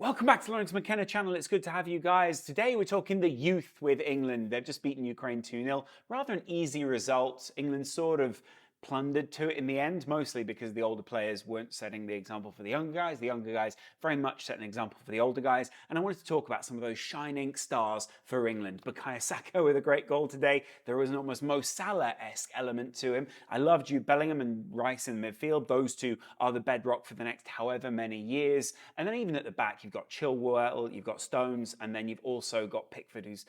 Welcome back to the Laurence McKenna channel. It's good to have you guys. Today we're talking the youth with England. They've just beaten Ukraine 2-0. Rather an easy result. England sort of plundered to it in the end, mostly because the older players weren't setting the example for the younger guys. The younger guys very much set an example for the older guys. And I wanted to talk about some of those shining stars for England. Bukayo Saka with a great goal today. There was an almost Mo Salah-esque element to him. I love Jude Bellingham and Rice in the midfield. Those two are the bedrock for the next however many years. And then even at the back, you've got Chilwell, you've got Stones, and then you've also got Pickford, who's,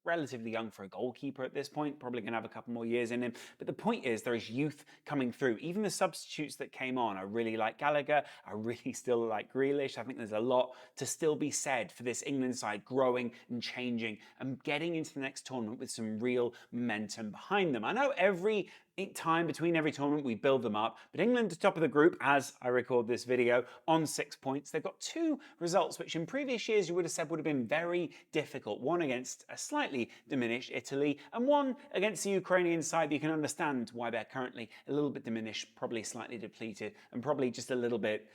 relatively young for a goalkeeper at this point, probably going to have a couple more years in him. But the point is, there is youth coming through. Even the substitutes that came on, I really like Gallagher. I really still like Grealish. I think there's a lot to still be said for this England side growing and changing and getting into the next tournament with some real momentum behind them. I know every time between every tournament we build them up, but England top of the group as I record this video on 6 points. They've got two results which in previous years you would have said would have been very difficult. One against a slightly diminished Italy and one against the Ukrainian side. You can understand why they're currently a little bit diminished, probably slightly depleted and probably just a little bit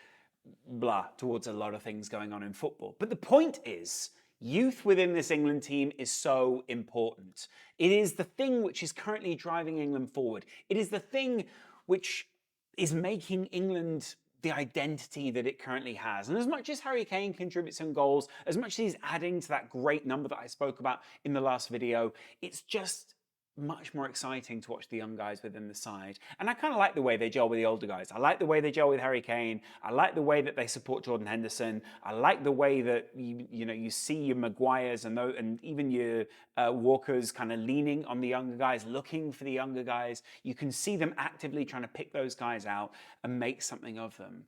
blah towards a lot of things going on in football. But the point is, youth within this England team is so important. It is the thing which is currently driving England forward. It is the thing which is making England the identity that it currently has. And as much as Harry Kane contributes some goals, as much as he's adding to that great number that I spoke about in the last video, it's just much more exciting to watch the young guys within the side. And I kind of like the way they gel with the older guys. I like the way they gel with Harry Kane. I like the way that they support Jordan Henderson. I like the way that you see your Maguires and even your Walkers kind of leaning on the younger guys, looking for the younger guys. You can see them actively trying to pick those guys out and make something of them.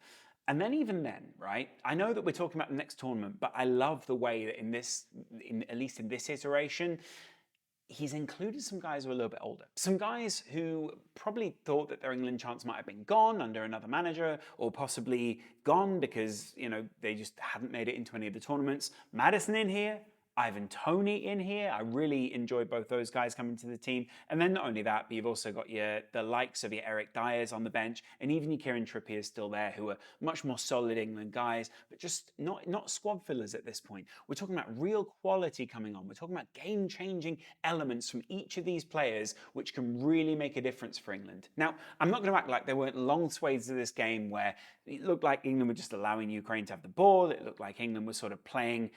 And then even then, right, I know that we're talking about the next tournament, but I love the way that at least in this iteration, he's included some guys who are a little bit older. Some guys who probably thought that their England chance might have been gone under another manager or possibly gone because, they just hadn't made it into any of the tournaments. Maddison in here, Ivan Toney in here. I really enjoyed both those guys coming to the team. And then not only that, but you've also got the likes of your Eric Dyers on the bench, and even your Kieran Trippier is still there, who are much more solid England guys, but just not squad fillers at this point. We're talking about real quality coming on. We're talking about game-changing elements from each of these players, which can really make a difference for England. Now, I'm not going to act like there weren't long swathes of this game where it looked like England were just allowing Ukraine to have the ball. It looked like England was sort of playing.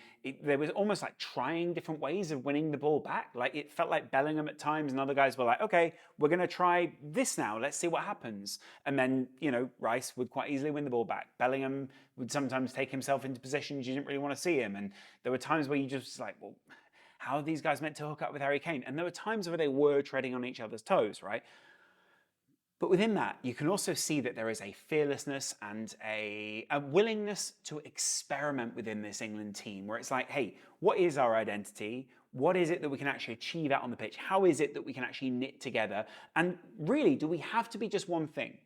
There was almost like trying different ways of winning the ball back. Like it felt like Bellingham at times and other guys were like, okay, we're going to try this now. Let's see what happens. And then, Rice would quite easily win the ball back. Bellingham would sometimes take himself into positions you didn't really want to see him. And there were times where you just like, well, how are these guys meant to hook up with Harry Kane? And there were times where they were treading on each other's toes, right? But within that, you can also see that there is a fearlessness and a willingness to experiment within this England team where it's like, hey, what is our identity? What is it that we can actually achieve out on the pitch? How is it that we can actually knit together? And really, do we have to be just one thing?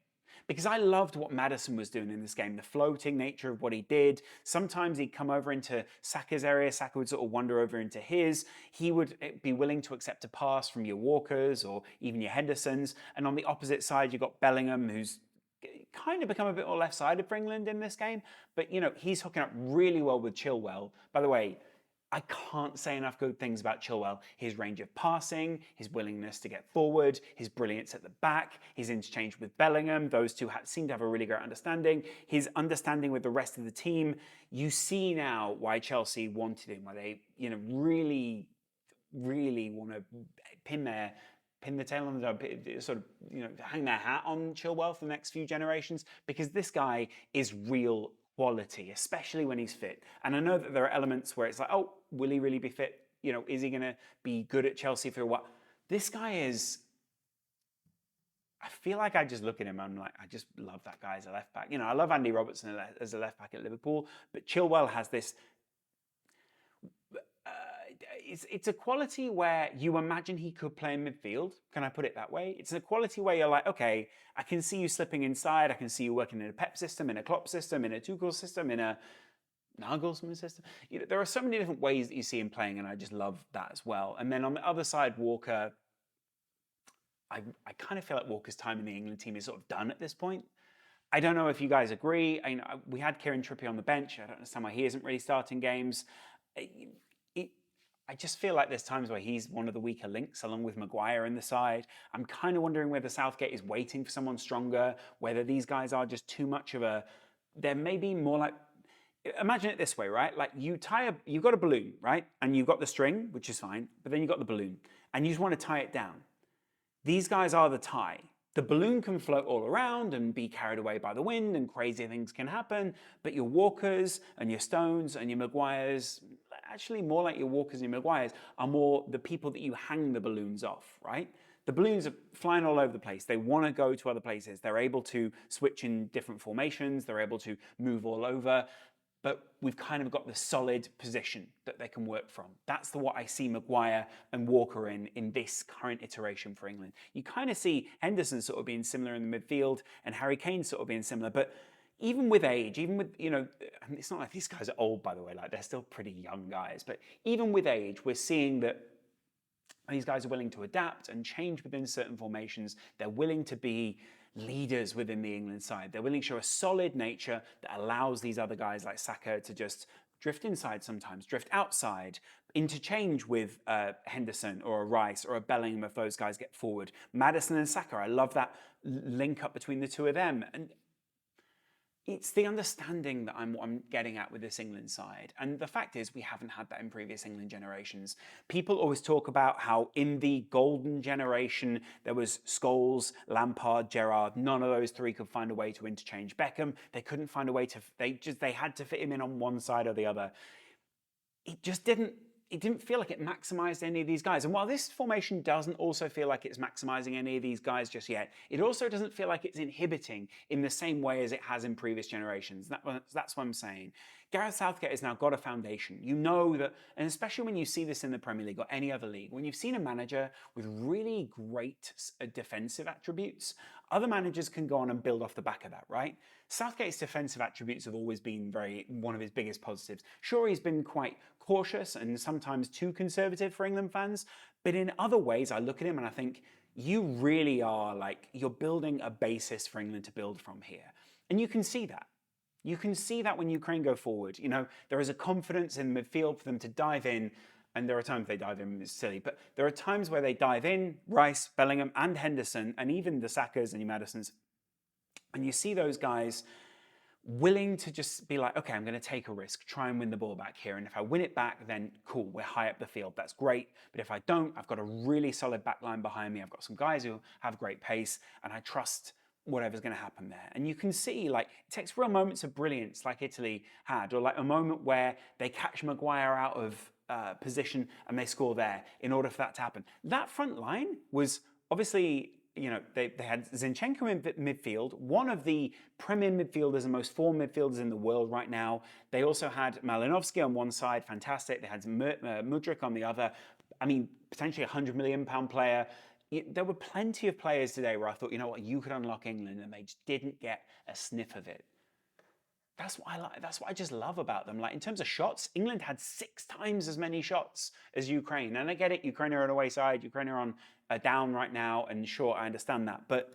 Because I loved what Maddison was doing in this game, the floating nature of what he did. Sometimes he'd come over into Saka's area, Saka would sort of wander over into his. He would be willing to accept a pass from your Walkers or even your Hendersons. And on the opposite side, you've got Bellingham, who's kind of become a bit more left-sided for England in this game. But, he's hooking up really well with Chilwell. By the way, I can't say enough good things about Chilwell. His range of passing, his willingness to get forward, his brilliance at the back, his interchange with Bellingham. Those two seem to have a really great understanding. His understanding with the rest of the team. You see now why Chelsea wanted him, why they, really, really want to pin the tail on the dog, sort of, hang their hat on Chilwell for the next few generations, because this guy is real quality, especially when he's fit. And I know that there are elements where it's like, oh, will he really be fit? Is he going to be good at Chelsea for a while? This guy is, I feel like I just look at him and I'm like, I just love that guy as a left back. I love Andy Robertson as a left back at Liverpool, but Chilwell has this, it's a quality where you imagine he could play in midfield. Can I put it that way? It's a quality where you're like, okay, I can see you slipping inside. I can see you working in a Pep system, in a Klopp system, in a Tuchel system, in a Nagelsmann system. There are so many different ways that you see him playing, and I just love that as well. And then on the other side, Walker, I kind of feel like Walker's time in the England team is sort of done at this point. I don't know if you guys agree. We had Kieran Trippier on the bench. I don't understand why he isn't really starting games. It, I just feel like there's times where he's one of the weaker links along with Maguire in the side. I'm kind of wondering whether Southgate is waiting for someone stronger, whether these guys are just too much of a... They're maybe more like... Imagine it this way, right? Like you've got a balloon, right? And you've got the string, which is fine, but then you've got the balloon and you just want to tie it down. These guys are the tie. The balloon can float all around and be carried away by the wind and crazy things can happen, but your Walkers and your Stones and your Maguires, actually more like your Walkers and your Maguires, are more the people that you hang the balloons off, right? The balloons are flying all over the place. They want to go to other places. They're able to switch in different formations. They're able to move all over. But we've kind of got the solid position that they can work from. That's what I see Maguire and Walker in this current iteration for England. You kind of see Henderson sort of being similar in the midfield and Harry Kane sort of being similar. But even with age, even with, it's not like these guys are old, by the way, like they're still pretty young guys. But even with age, we're seeing that these guys are willing to adapt and change within certain formations. They're willing to be leaders within the England side. They're willing to show a solid nature that allows these other guys like Saka to just drift inside sometimes, drift outside, interchange with Henderson or a Rice or a Bellingham if those guys get forward. Maddison and Saka, I love that link up between the two of them. And it's the understanding that I'm getting at with this England side. And the fact is, we haven't had that in previous England generations. People always talk about how in the golden generation, there was Scholes, Lampard, Gerrard. None of those three could find a way to interchange Beckham. They couldn't find a way to, they had to fit him in on one side or the other. It didn't feel like it maximized any of these guys. And while this formation doesn't also feel like it's maximizing any of these guys just yet, it also doesn't feel like it's inhibiting in the same way as it has in previous generations. That's what I'm saying. Gareth Southgate has now got a foundation. You know that, and especially when you see this in the Premier League or any other league, when you've seen a manager with really great defensive attributes, other managers can go on and build off the back of that, right? Southgate's defensive attributes have always been one of his biggest positives. Sure, he's been quite cautious and sometimes too conservative for England fans, but in other ways, I look at him and I think, you really are you're building a basis for England to build from here. And you can see that. You can see that when Ukraine go forward. There is a confidence in midfield for them to dive in, and there are times they dive in, it's silly, but there are times where they dive in, Rice, Bellingham, and Henderson, and even the Sakas and your Maddisons, and you see those guys willing to just be like, okay, I'm going to take a risk, try and win the ball back here, and if I win it back, then cool, we're high up the field, that's great, but if I don't, I've got a really solid back line behind me, I've got some guys who have great pace, and I trust whatever's going to happen there. And you can see, it takes real moments of brilliance like Italy had, or like a moment where they catch Maguire out of position and they score there in order for that to happen. That front line was obviously, they had Zinchenko in midfield, one of the premier midfielders and most formed midfielders in the world right now. They also had Malinovsky on one side, fantastic. They had Mudryk on the other. I mean, potentially £100 million player. There were plenty of players today where I thought, you know what, you could unlock England, and they just didn't get a sniff of it. That's what I like. That's what I just love about them. In terms of shots, England had 6 times as many shots as Ukraine. And I get it, Ukraine are on away side, Ukraine are on a down right now, and sure, I understand that. But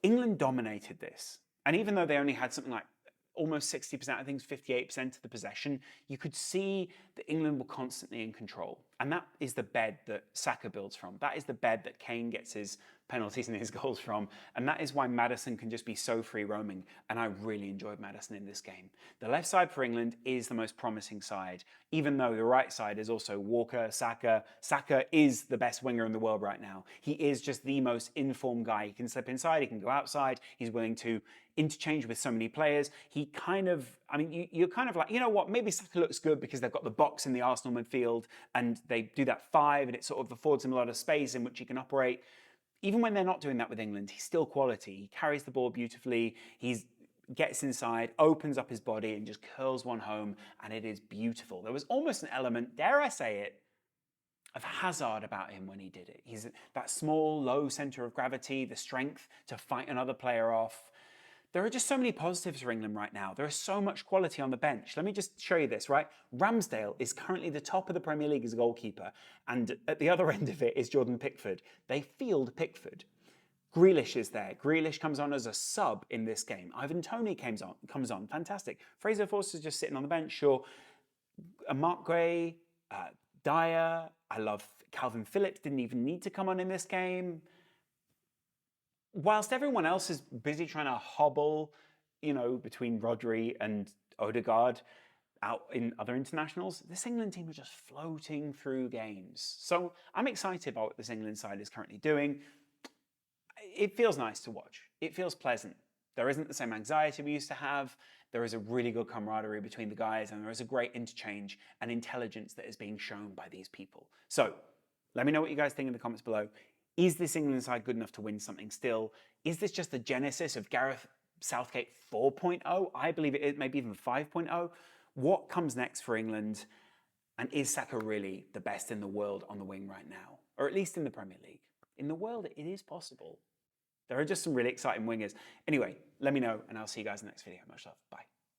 England dominated this. And even though they only had something like almost 60%, I think it's 58% of the possession, you could see that England were constantly in control. And that is the bed that Saka builds from. That is the bed that Kane gets his penalties and his goals from. And that is why Maddison can just be so free roaming. And I really enjoyed Maddison in this game. The left side for England is the most promising side, even though the right side is also Walker, Saka. Saka is the best winger in the world right now. He is just the most informed guy. He can slip inside, he can go outside. He's willing to interchange with so many players. You're kind of like, you know what, maybe Saka looks good because they've got the box in the Arsenal midfield and they do that 5 and it sort of affords him a lot of space in which he can operate. Even when they're not doing that with England, he's still quality. He carries the ball beautifully. He gets inside, opens up his body and just curls one home, and it is beautiful. There was almost an element, dare I say it, of Hazard about him when he did it. He's that small, low center of gravity, the strength to fight another player off. There are just so many positives for England right now. There is so much quality on the bench. Let me just show you this, right? Ramsdale is currently the top of the Premier League as a goalkeeper, and at the other end of it is Jordan Pickford. They field Pickford. Grealish is there. Grealish comes on as a sub in this game. Ivan Toney comes on. Fantastic. Fraser Forster's just sitting on the bench. Sure. Mark Gray, Dyer. I love Calvin Phillips. Didn't even need to come on in this game. Whilst everyone else is busy trying to hobble, between Rodri and Odegaard out in other internationals, this England team are just floating through games. So I'm excited about what this England side is currently doing. It feels nice to watch. It feels pleasant. There isn't the same anxiety we used to have. There is a really good camaraderie between the guys, and there is a great interchange and intelligence that is being shown by these people. So let me know what you guys think in the comments below. Is this England side good enough to win something still? Is this just the genesis of Gareth Southgate 4.0? I believe it is, maybe even 5.0. What comes next for England? And is Saka really the best in the world on the wing right now? Or at least in the Premier League? In the world, it is possible. There are just some really exciting wingers. Anyway, let me know, and I'll see you guys in the next video. Much love. Bye.